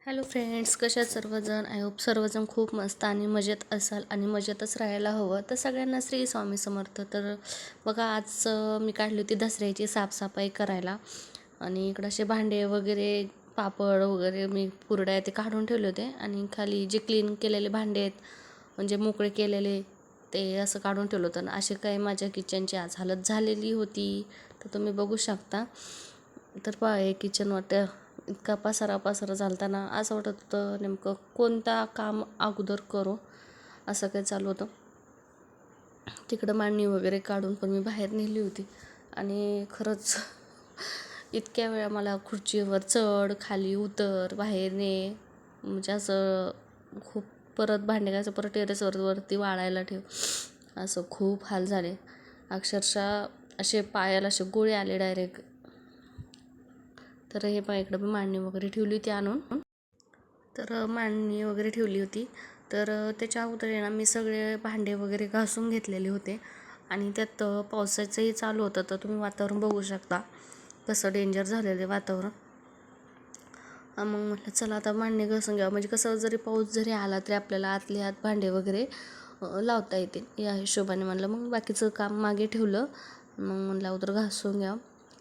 Hello friends, कशा आहात सर्वजण? आय होप सर्वजण खूप मस्त आणि मजेत असाल आणि मजेतच राहायला हवं. तर सगळ्यांना श्री स्वामी समर्थ. तर बघा, आज मी काढली होती दसऱ्याची साफसफाई करायला आणि इकडं असे भांडे वगैरे, पापड वगैरे, मी कुरड्या ते काढून ठेवले होते आणि खाली जे क्लीन केलेले भांडे आहेत, म्हणजे मोकळे केलेले, ते असं काढून ठेवलं होतं. आणि असे काही माझ्या किचनची आज हालत झालेली होती, तर तुम्ही बघू शकता. तर पहा, हे किचन वाटतं इतका पसारा झालता ना, असं वाटत होतं नेमकं कोणता काम अगोदर करू, असं काही चालू होतं. तिकडं मांडणी वगैरे काढून पण मी बाहेर नेली होती आणि खरंच इतक्या वेळा मला खुर्चीवर चढ, खाली उतर, बाहेर ने, म्हणजे असं खूप, परत भांडे घासायचं, परत टेरेसवरती वाळायला ठेव, असं खूप हाल झाले. अक्षरशः असे पायाला असे गोळे आले डायरेक्ट. तर हे पण इकडं मी मांडणी वगैरे ठेवली होती आणून. तर मांडणी वगैरे ठेवली होती. तर त्याच्या अगोदर आहे ना, मी सगळे भांडे वगैरे घासून घेतलेले होते आणि त्यात पावसाचंही चालू होतं. तर तुम्ही वातावरण बघू शकता कसं डेंजर झालेलं आहे वातावरण. मग म्हटलं चला आता मांडणी घासून घ्यावं, म्हणजे कसं जरी पाऊस जरी आला तरी आपल्याला आतले आत भांडे वगैरे लावता येतील, या हिशोबाने म्हणलं. मग बाकीचं काम मागे ठेवलं. मग म्हणलं अगोदर घासून घ्या.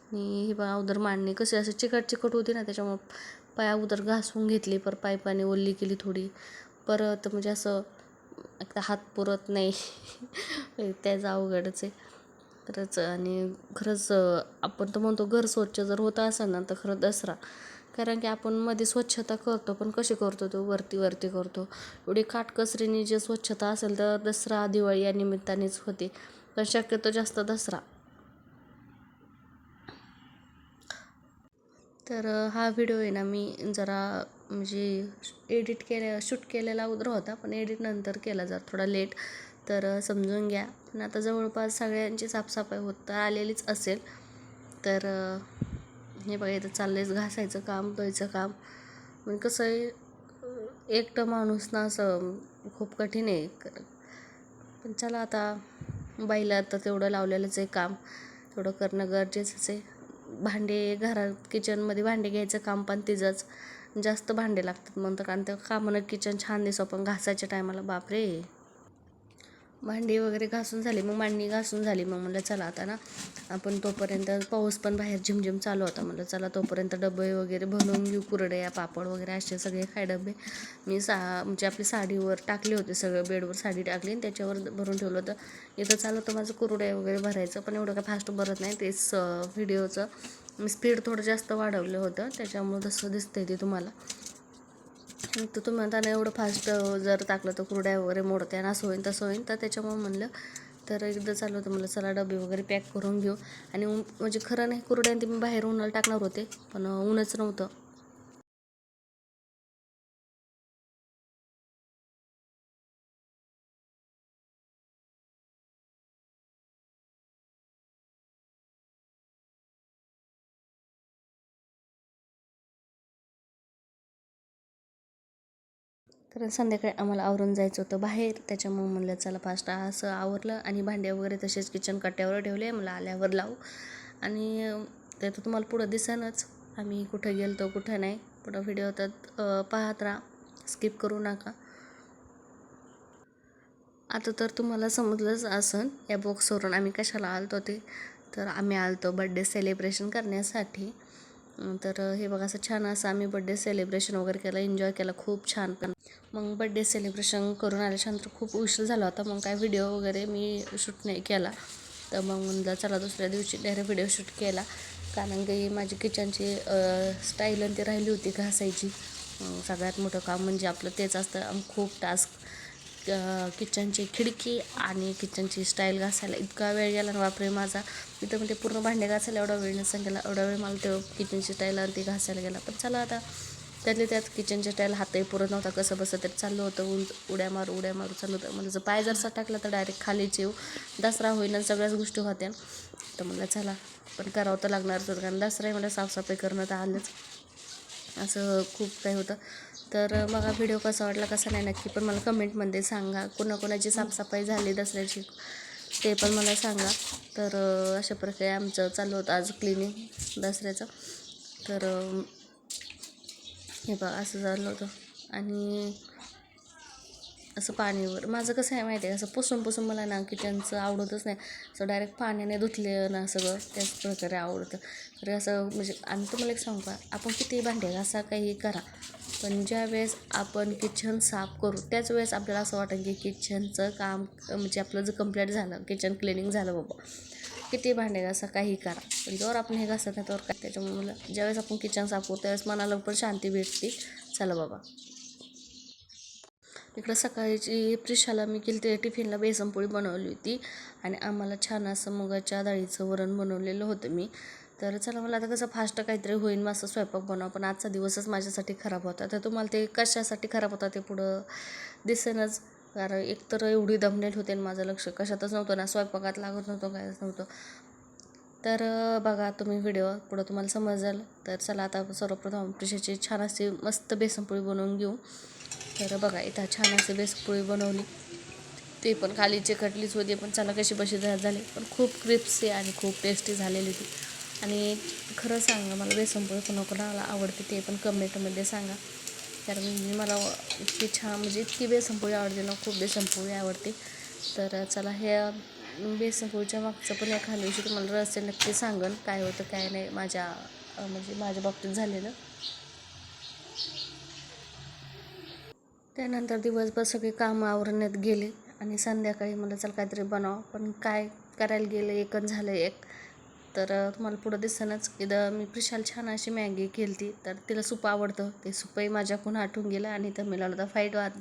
आणि ही बघा, अगोदर मांडणी कशी असं चिकट होती ना, त्याच्यामुळं पाय अगोदर घासून घेतली, पर पायपाने ओली केली थोडी. परत म्हणजे असं एकदा हात पुरत नाही त्याचं अवघडच आहे खरंच. आणि खरंच आपण तर म्हणतो घर स्वच्छ जर होतं असेल ना, तर खरं दसरा. कारण की आपण मध्ये स्वच्छता करतो, पण कशी करतो, तो वरती करतो. एवढी काटकसरीने जे स्वच्छता असेल तर दसरा दिवाळी या निमित्तानेच होते, पण शक्यतो जास्त दसरा. तर हा व्हिडिओ आहे ना, मी जरा म्हणजे शूट केलेला अगोदर होता, पण एडिट नंतर केला, जरा थोडा लेट. तर समजून घ्या. पण आता जवळपास सगळ्यांची साफसफाई होत आलेलीच असेल. तर हे बघा, इथं चाललंयच घासायचं काम, धुवायचं काम. पण कसं आहे, एकटं माणूस ना असं खूप कठीण आहे. पण चला आता, बाईला तर तेवढं लावलेलंच आहे काम, तेवढं करणं गरजेचंच आहे. भांडे घरात किचनमध्ये भांडे घ्यायचं काम पण तिचंच जास्त भांडे लागतात म्हणतं, कारण त्या कामानं किचन छान दिसो, पण घासायच्या टायमाला बापरे. भांडी वगैरे घासून झाली, मग मांडणी घासून झाली. मग म्हणलं चला आता ना, आपण तोपर्यंत पाऊस पण बाहेर झिमझिम चालू होता. म्हणलं चला तोपर्यंत डबे वगैरे बनवून घेऊ, कुरड्या पापड वगैरे असे सगळे काय डबे. मी म्हणजे आपली साडीवर टाकले होते, सगळं बेडवर साडी टाकली आणि त्याच्यावर भरून ठेवलं होतं. इथं चालू होतं माझं कुरड्या वगैरे भरायचं, पण एवढं काय फास्ट भरत नाही. तेच व्हिडिओचं मी स्पीड थोडं जास्त वाढवलं होतं, त्याच्यामुळं तसं दिसतंय ते तुम्हाला. तर तुम्ही म्हणता एवढं फास्ट जर टाकलं तर कुरड्या वगैरे मोडते आणि असं होईल तसं होईल, तर त्याच्यामुळे म्हणलं. तर एकदा चालू होतं, म्हणलं चला डबे वगैरे पॅक करून घेऊ. आणि म्हणजे खरं नाही, कुरड्या ते मी बाहेर उन्हाला टाकणार होते, पण ऊनच नव्हतं. तर संध्याकाळी आम्हाला आवरून जायचं होतं बाहेर, त्याच्यामुळे म्हणलं चला फास्ट असं आवरलं आणि भांडे वगैरे तसेच किचन कट्ट्यावर ठेवले. मला आल्यावर लावू. आणि ते तर तुम्हाला पुढं दिसेनच आम्ही कुठं गेलो कुठं नाही. पुढं व्हिडिओ तर पाहत राहा, स्किप करू नका. आता तर तुम्हाला समजलंच असन या बॉक्सवरून आम्ही कशाला आलतो ते. तर आम्ही आलतो बड्डे सेलिब्रेशन करण्यासाठी. तर हे बघा, असं छान असं आम्ही बड्डे सेलिब्रेशन वगैरे केलं, एन्जॉय केला खूप छान. पण मग बड्डे सेलिब्रेशन करून आल्याच्यानंतर खूप उशीर झाला होता, मग काय व्हिडिओ वगैरे मी शूट नाही केला. तर मग म्हणलं चला दुसऱ्या दिवशी डायरेक्ट व्हिडिओ शूट केला, कारण की माझी किचनची स्टाईल आणि ती राहिली होती घासायची. सगळ्यात मोठं काम म्हणजे आपलं तेच असतं, खूप टास्क. किचनची खिडकी आणि किचनची स्टाईल घासायला इतका वेळ गेला ना बापरे माझा. मी तर म्हणजे पूर्ण भांडे घासायला एवढा वेळ नसेल गेला, एवढा वेळ मला ते किचनची स्टाईल आणि ती घासायला गेला. पण चला आता, त्यातली त्यात किचनची स्टाईल हातही पुरत नव्हता, कसं बसं तरी चाललं होतं. उड्या मारू चालू होतं. म्हणजे जर पाय जरसा टाकला तर डायरेक्ट खालीच येऊ, दसरा होईन आणि सगळ्याच गोष्टी होत्या. तर म्हणलं चला, पण करावं तर लागणारच होतं, कारण दसरा आहे मला, साफसफाई करणं तर आलंच. असं खूप काही होतं. तर मग व्हिडिओ कसा वाटला कसा नाही नक्की पण मला कमेंटमध्ये सांगा. कोणाकोणाची साफसफाई झाली दसऱ्याची ते पण मला सांगा. तर अशा प्रकारे आमचं चालू होतं आज क्लिनिंग दसऱ्याचं. तर हे बघा असं झालं होतं. आणि असं पाणीवर माझं कसं आहे माहिती आहे, असं पुसून मला ना किचनचं आवडतच नाही. असं डायरेक्ट पाण्याने धुतले ना सगळं त्याच प्रकारे आवडतं. तर असं म्हणजे आणि तुम्हाला एक सांगू का, आपण कितीही भांडे घासा काही करा, पण ज्या वेळेस आपण किचन साफ करू त्याच वेळेस आपल्याला असं वाटेल की किचनचं काम म्हणजे आपलं जर कंप्लीट झालं, किचन क्लिनिंग झालं बाबा. किती भांडे घासा काही करा, पण जेव्हा आपण हे घासत नाही त्यावर काय. त्याच्यामुळे मला ज्यावेळेस आपण किचन साफ करू त्यावेळेस मनाला पण शांती भेटते. चला बाबा. इकडं सकाळची प्रिशाला मी केली ते टिफिनला बेसनपोळी बनवली होती आणि आम्हाला छान असं मुगाच्या डाळीचं वरण बनवलेलं होतं मी. तर चला मला आता कसं फास्ट काहीतरी होईल मस्त स्वयंपाक बनवा, पण आजचा दिवसच माझ्यासाठी खराब होता. तर तुम्हाला ते कशासाठी खराब होता ते पुढं दिसेनच, कारण एकतर एवढी दमलेली होते आणि माझं लक्ष कशातच नव्हतं ना, स्वयंपाकात लागत नव्हतं कायच नव्हतं. तर बघा तुम्ही व्हिडिओ पुढं तुम्हाला समजेल. तर चला आता सर्वप्रथम प्रिशाची छान अशी मस्त बेसनपोळी बनवून घेऊ. तर बघा इथं छान अशी बेसनपोळी बनवली, ते पण खाली चिकटलीच होती, पण चला कशी बशी झाली, पण खूप क्रिस्पी आणि खूप टेस्टी झालेली ती. आणि खरं सांगा मला बेसनपोळी कोणाकोणाला आवडते ते पण कमेंटमध्ये सांगा, कारण मला इतकी छान म्हणजे इतकी बेसनपोळी आवडते ना, खूप बेसनपोळी आवडते. तर चला हे बेसनपोळीच्या मागचं पण एखाद्या दिवशी तुम्हाला रहस्य नक्की सांगेन काय होतं काय नाही माझ्या म्हणजे माझ्या बाबतीत झालेलं. त्यानंतर दिवसभर सगळे कामं आवरण्यात गेले आणि संध्याकाळी मला चल काहीतरी बनाव, पण काय करायला गेलं एकच झालं एक. तर तुम्हाला पुढं दिसतानाच इथं मी प्रिशाल छान अशी मॅगी केली, तर तिला सूप आवडतं, ते सूपही माझ्याकडून आटून गेलं आणि तर मी लावला होता फाईट भात.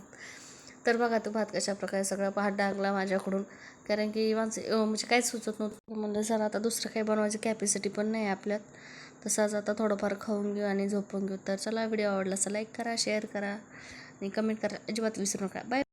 तर बघा तो भात कशा प्रकारे सगळा भात डागला माझ्याकडून, कारण की माझं म्हणजे काहीच सुचत नव्हतं. म्हणलं सर आता दुसरं काही बनवायची कॅपॅसिटी पण नाही आपल्यात, तसंच आता थोडंफार खाऊन घेऊ आणि झोपून घेऊ. तर चला व्हिडिओ आवडला तर लाईक करा, शेअर करा आणि कमेंट करा, अजिबात विसरू नका. बाय.